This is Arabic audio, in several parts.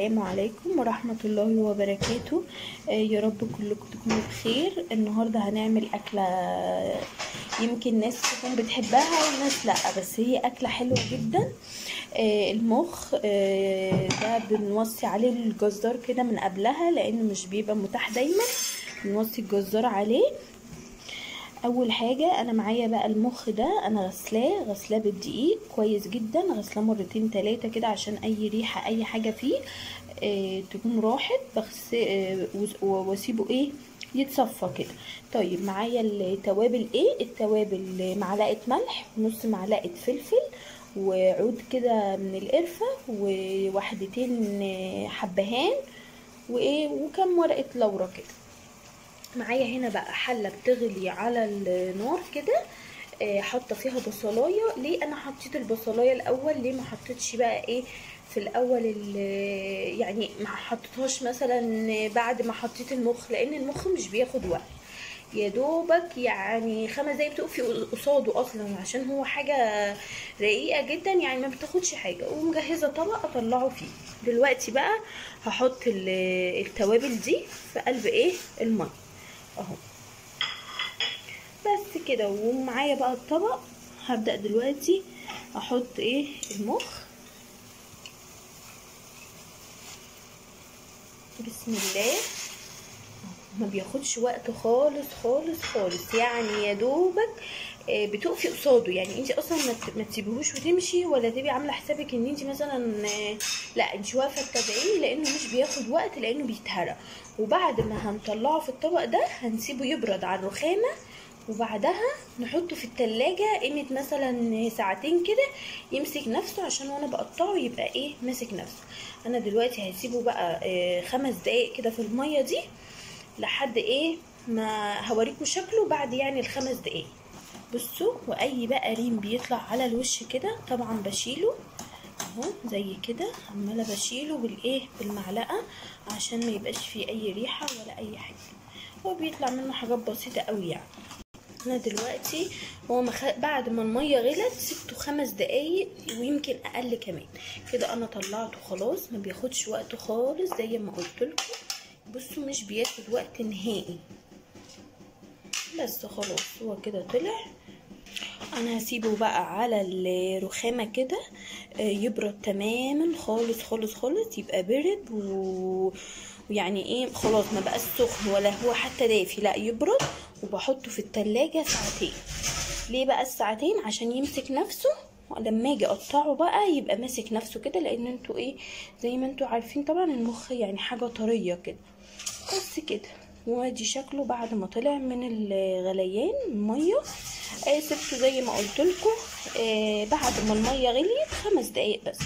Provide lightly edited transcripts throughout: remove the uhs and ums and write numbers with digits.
السلام عليكم ورحمة الله وبركاته. يا رب كلكم تكونوا بخير. النهاردة هنعمل أكلة يمكن ناس تكون بتحبها وناس لا، بس هي أكلة حلوة جدا. المخ ده بنوصي عليه الجزار كده من قبلها، لأنه مش بيبقى متاح دايما. بنوصي الجزار عليه. اول حاجه انا معايا بقى المخ ده، انا غسلاه بالدقيق كويس جدا، غسلاه مرتين تلاتة كده عشان اي ريحه اي حاجه فيه تكون راحت. بس واسيبه يتصفى كده. طيب معايا التوابل التوابل معلقه ملح ونص معلقه فلفل وعود كده من القرفه وواحدتين حبهان وكم ورقه لورا كده. معايا هنا بقى حله بتغلي على النار كده، حاطه فيها بصلايه. ليه انا حطيت البصلايه الاول؟ ليه ما حطيتش بقى في الاول يعني ما حطيتهاش مثلا بعد ما حطيت المخ؟ لان المخ مش بياخد وقت، يا دوبك يعني 5 دقايق بتقفي قصاده اصلا، عشان هو حاجه رقيقه جدا يعني ما بتاخدش حاجه. ومجهزه طبق اطلعه فيه. دلوقتي بقى هحط التوابل دي في قلب الميه اهو، بس كده. ومعايا بقى الطبق. هبدأ دلوقتي احط المخ. بسم الله. ما بياخدش وقت خالص خالص خالص، يعني يا دوبك بتقفي قصاده. يعني انت اصلا ما تسيبيهوش وتمشي، ولا تبقي عامله حسابك ان انت مثلا لا، انت واقفه تتابعيه، لانه مش بياخد وقت، لانه بيتهرى. وبعد ما هنطلعه في الطبق ده هنسيبه يبرد على الرخامه، وبعدها نحطه في التلاجة قيمة مثلا ساعتين كده يمسك نفسه، عشان وانا بقطعه يبقى ماسك نفسه. انا دلوقتي هسيبه بقى 5 دقايق كده في المية دي، لحد ما هوريكم شكله بعد يعني ال5 دقايق. بصوا، واي بقى ريم بيطلع على الوش كده طبعا بشيله اهو زي كده. عماله بشيله بالمعلقه عشان ما يبقاش فيه اي ريحه ولا اي حاجه. هو بيطلع منه حاجات بسيطه قوي يعني. انا دلوقتي هو بعد ما الميه غلت سبته 5 دقايق ويمكن اقل كمان كده. انا طلعته خلاص، ما بياخدش وقت خالص زي ما قلت لكم. بصوا مش بياخد وقت نهائي. بس خلاص هو كده طلع. انا هسيبه بقى على الرخامه كده يبرد تماما خالص خالص خالص، يبقى برد ويعني خلاص ما بقاش سخن ولا هو حتى دافي، لا يبرد. وبحطه في التلاجة ساعتين. ليه بقى الساعتين؟ عشان يمسك نفسه لما اجي اقطعه بقى يبقى ماسك نفسه كده، لان انتوا زي ما انتوا عارفين طبعا المخ يعني حاجه طريه كده. بس كده. وادي شكله بعد ما طلع من الغليان الميه. سبته زي ما قلت لكم بعد ما الميه غليت 5 دقايق بس.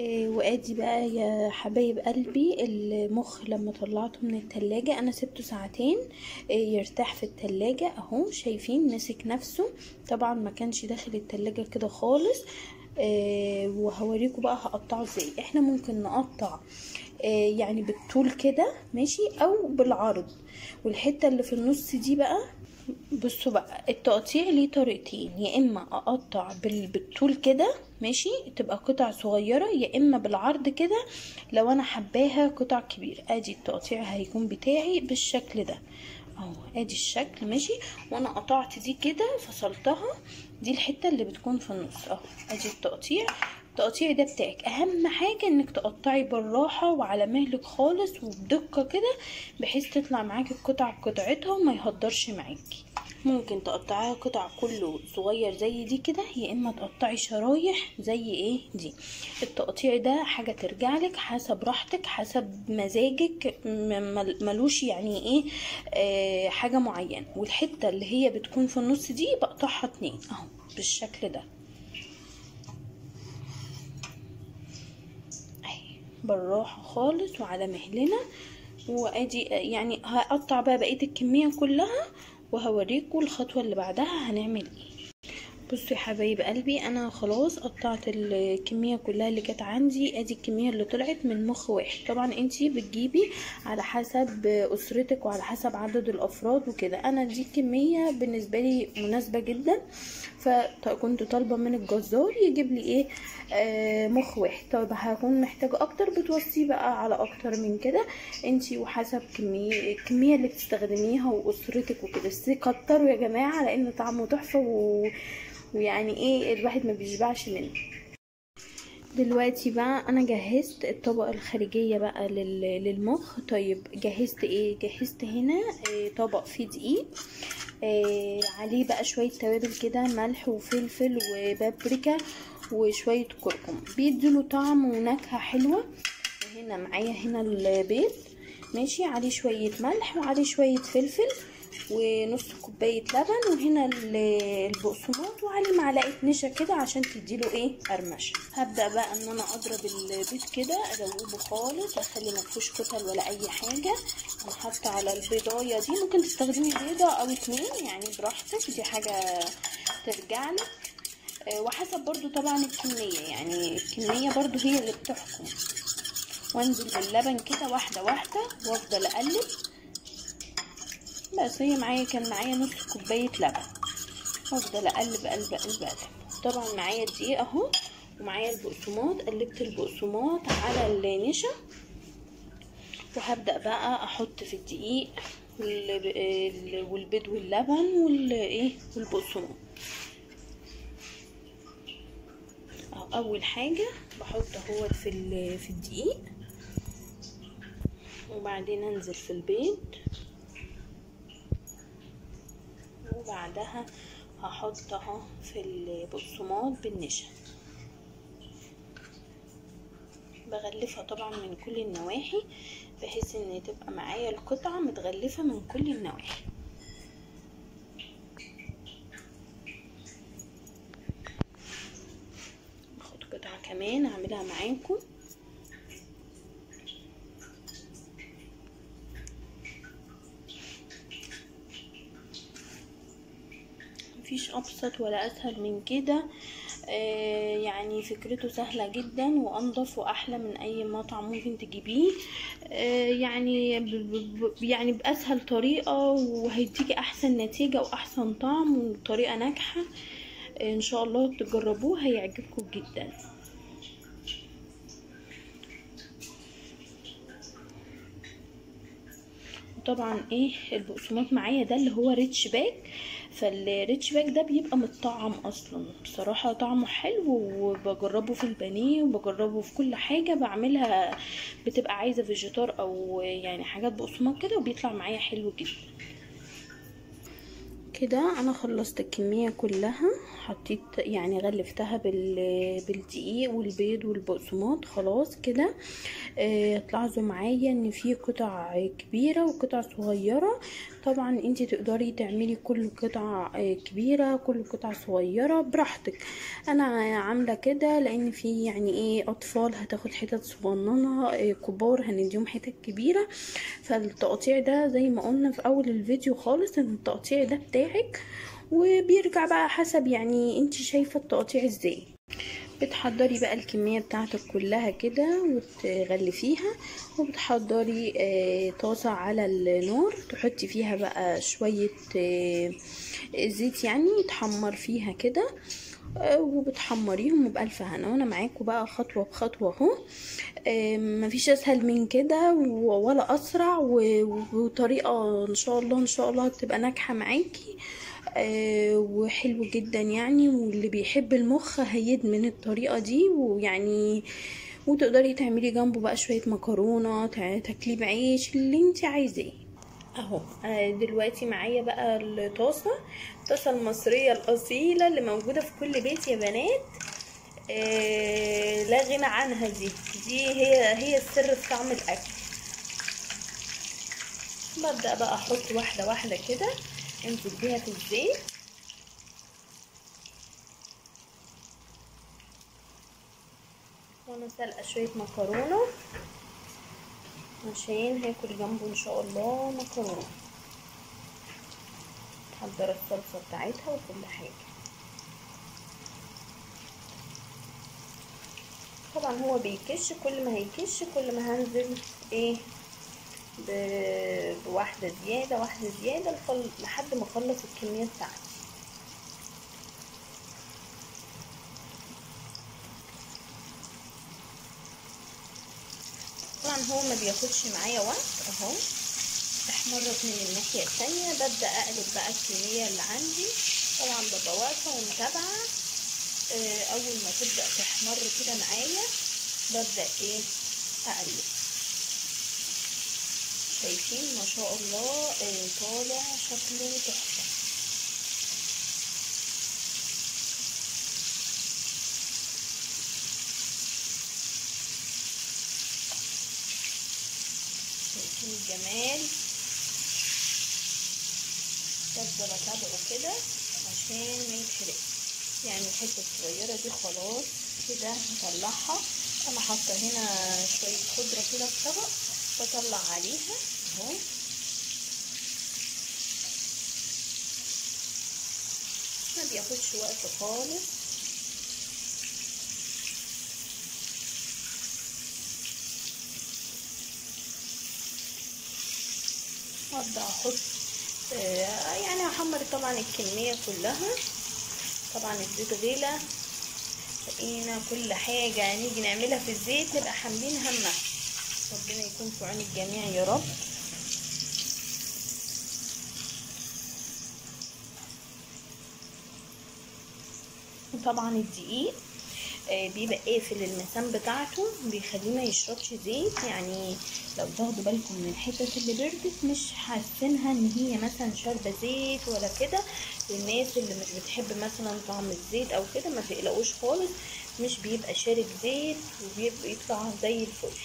وادي بقى يا حبايب قلبي المخ لما طلعته من التلاجة. انا سبته ساعتين يرتاح في التلاجة اهو. شايفين ماسك نفسه. طبعا ما كانش داخل التلاجة كده خالص. وهوريكم بقى هقطعه ازاي. احنا ممكن نقطع يعني بالطول كده ماشي، او بالعرض. والحتة اللي في النص دي بقى، بصوا بقى التقطيع ليه طريقتين. يا اما اقطع بالطول كده ماشي تبقى قطع صغيرة، يا اما بالعرض كده لو انا حباها قطع كبيرة. ادي التقطيع هيكون بتاعي بالشكل ده اهو. ادي الشكل ماشي. وانا قطعت دي كده فصلتها، دي الحتة اللي بتكون في النص اهو. ادي التقطيع ده بتاعك. اهم حاجة انك تقطعي بالراحة وعلى مهلك خالص وبدقة كده، بحيث تطلع معاكي القطع قطعتها وما يهدرش معاكي. ممكن تقطعيها قطع كله صغير زي دي كده، يا اما تقطعي شرايح زي دي. التقطيع ده حاجة ترجع لك حسب راحتك حسب مزاجك، ملوش يعني حاجة معينة. والحتة اللي هي بتكون في النص دي بقطعها 2 اهو بالشكل ده بالراحة خالص وعلى مهلنا. وادي يعني هقطع بقى بقية الكمية كلها وهوريكم الخطوة اللي بعدها هنعمل بصوا يا حبايب قلبي، انا خلاص قطعت الكميه كلها اللي كانت عندي. ادي الكميه اللي طلعت من مخ واحد. طبعا انتي بتجيبي على حسب اسرتك وعلى حسب عدد الافراد وكده. انا دي كميه بالنسبه لي مناسبه جدا، فكنت طالبه من الجزار يجيب لي ايه مخ واحد. طب هكون محتاجه اكتر بتوصيه بقى على اكتر من كده انتي وحسب الكميه اللي بتستخدميها واسرتك وكده. بس كتروا يا جماعه لان طعمه تحفه ويعني ايه الواحد ما بيشبعش منه. دلوقتي بقى انا جهزت الطبقه الخارجيه بقى للمخ. طيب جهزت ايه؟ جهزت هنا طبق فيه دقيق، عليه بقى شويه توابل كده، ملح وفلفل وبابريكا وشويه كركم بيديله طعم ونكهه حلوه. وهنا معايا هنا البيض ماشي، عليه شويه ملح وعليه شويه فلفل ونص كوبايه لبن، وهنا البقسماط وعليه معلقه نشا كده عشان تديله ايه قرمشه. هبدا بقى ان انا اضرب البيض كده ادوبه خالص، اخلي مفيهوش كتل ولا اي حاجه. انا حاطه على البيضايه دي، ممكن تستخدمي بيضه او 2 يعني براحتك، دي حاجه ترجع لك وحسب برضو طبعا الكميه، يعني الكميه برضو هي اللي بتحكم. وانزل باللبن كده واحده واحده وافضل اقلب. بس هي كان معايا نص كوبايه لبن، وافضل اقلب قلب قلب قلب. طبعا معايا الدقيق اهو ومعايا البقسماط، قلبت البقسماط على النشا، وهبدا بقى احط في الدقيق والبيض واللبن والبقسماط. اول حاجه بحط اهوت في الدقيق، وبعدين انزل في البيض، وبعدها هحطها في البقسماط بالنشا. بغلفها طبعا من كل النواحي بحيث ان تبقى معايا القطعة متغلفة من كل النواحي. اخد قطعة كمان اعملها معاكم. مفيش ابسط ولا اسهل من كده، يعني فكرته سهلة جدا وانضف واحلى من اي مطعم ممكن تجيبيه، يعني باسهل طريقة، وهيديكي احسن نتيجة واحسن طعم وطريقة ناجحة. ان شاء الله تجربوه هيعجبكم جدا. طبعا البقسماط معايا ده اللي هو ريتش باك، فالريتش باك ده بيبقى متطعم اصلا، بصراحه طعمه حلو، وبجربه في البانيه وبجربه في كل حاجه بعملها، بتبقى عايزه فيجيتار او يعني حاجات بقسماط كده، وبيطلع معايا حلو جدا. كده انا خلصت الكميه كلها، حطيت يعني غلفتها بالدقيق والبيض والبقسماط. خلاص كده تلاحظوا معايا ان في قطع كبيره وقطع صغيره. طبعا انتي تقدري تعملي كل قطعه كبيره كل قطعه صغيره براحتك. انا عامله كده لان في يعني اطفال هتاخد حتت صغننه، كبار هنديهم حتت كبيره. فالتقطيع ده زي ما قلنا في اول الفيديو خالص ان التقطيع ده بتاعك، وبيرجع بقى حسب يعني انتي شايفه التقطيع ازاي. بتحضري بقى الكمية بتاعتك كلها كده وتغلفيها، وبتحضري طاسة على النار، تحطي فيها بقى شوية زيت يعني تحمر فيها كده، وبتحمريهم بألف هنا. وانا معاكم بقى خطوة بخطوة اهو، مفيش اسهل من كده ولا اسرع، وطريقة ان شاء الله هتبقى ناجحة معاكي وحلو جدا يعني. واللي بيحب المخ هيدمن الطريقة دي، ويعني وتقدري تعملي جنبه بقى شوية مكرونة، تاكليه بعيش اللي انت عايزاه. اهو دلوقتي معايا بقى الطاسة المصرية الأصيلة اللي موجودة في كل بيت يا بنات، لا غنى عنها. دي هي السر في طعم الأكل. ببدأ بقى احط واحدة واحدة كده، انزل بيها في الزيت، وانا سلقه شويه مكرونه عشان هاكل جنبه ان شاء الله مكرونه. محضره الصلصه بتاعتها وكل حاجه. طبعا هو بيكش، كل ما هيكش كل ما هنزل بواحده زياده لحد ما اخلص الكميه بتاعتي. اهو ما بياخدش معايا وقت اهو، احمرت من الناحيه التانية. ببدا اقلب بقى الكميه اللي عندي، طبعا ببقى واقفه ومتابعه. اول ما تبدا تحمر كده معايا ببدا ايه اقلب. شايفين ما شاء الله طالع شكله تحفه. شايفين الجمال؟ بفضل اتابعه كده عشان ما يتحرقش. يعني الحته الصغيره دي خلاص كده هطلعها. انا حاطه هنا شويه خضره كده في طبق بطلع عليها اهو. ما بياخدش وقت خالص. هبدا احط يعني هحمر طبعا الكميه كلها. طبعا الزيت غلى، لقينا كل حاجه نيجي نعملها في الزيت نبقى حاملين همها. ربنا يكون في عون الجميع يا رب. وطبعا الدقيق بيبقى قافل المسام بتاعته، بيخليه ما يشربش زيت. يعني لو تاخدوا بالكم من الحتت اللي بردت مش حاسينها ان هي مثلا شاربه زيت ولا كده. للناس اللي مش بتحب مثلا طعم الزيت او كده ما تقلقوش خالص، مش بيبقى شارب زيت وبيبقى يطلع زي الفل.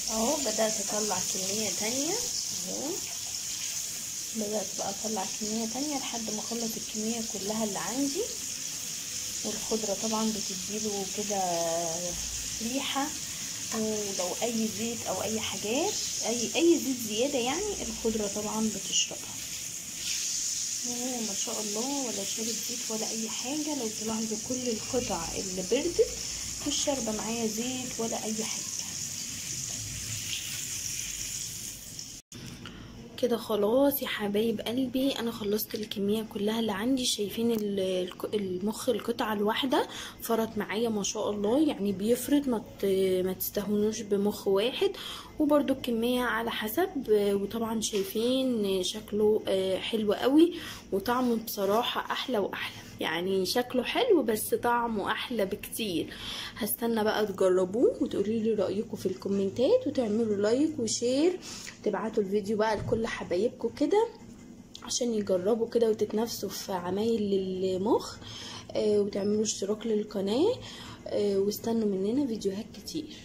اهو بدات اطلع كميه تانية اهو. بدات بقى اطلع كميه تانية لحد ما اخلص الكميه كلها اللي عندي. والخضرة طبعا بتديله كده ريحة. ولو اي زيت او اي حاجات اي زيت زيادة يعني الخضرة طبعا بتشربها. ما شاء الله ولا شارب زيت ولا اي حاجة. لو تلاحظوا كل القطع اللي بردت مش شاربة معايا زيت ولا اي حاجة. كده خلاص يا حبايب قلبي انا خلصت الكميه كلها اللي عندي. شايفين المخ القطعه الواحده فرط معايا ما شاء الله. يعني بيفرط، ما تستهونوش بمخ واحد. وبرده الكميه على حسب. وطبعا شايفين شكله حلو قوي، وطعمه بصراحه احلى واحلى. يعني شكله حلو بس طعمه احلى بكتير. هستنى بقى تجربوه وتقولوا لي رايكم في الكومنتات، وتعملوا لايك وشير، تبعتوا الفيديو بقى لكل حبايبكم كده عشان يجربوا كده وتتنافسوا في عمايل المخ. وتعملوا اشتراك للقناه. واستنوا مننا فيديوهات كتير.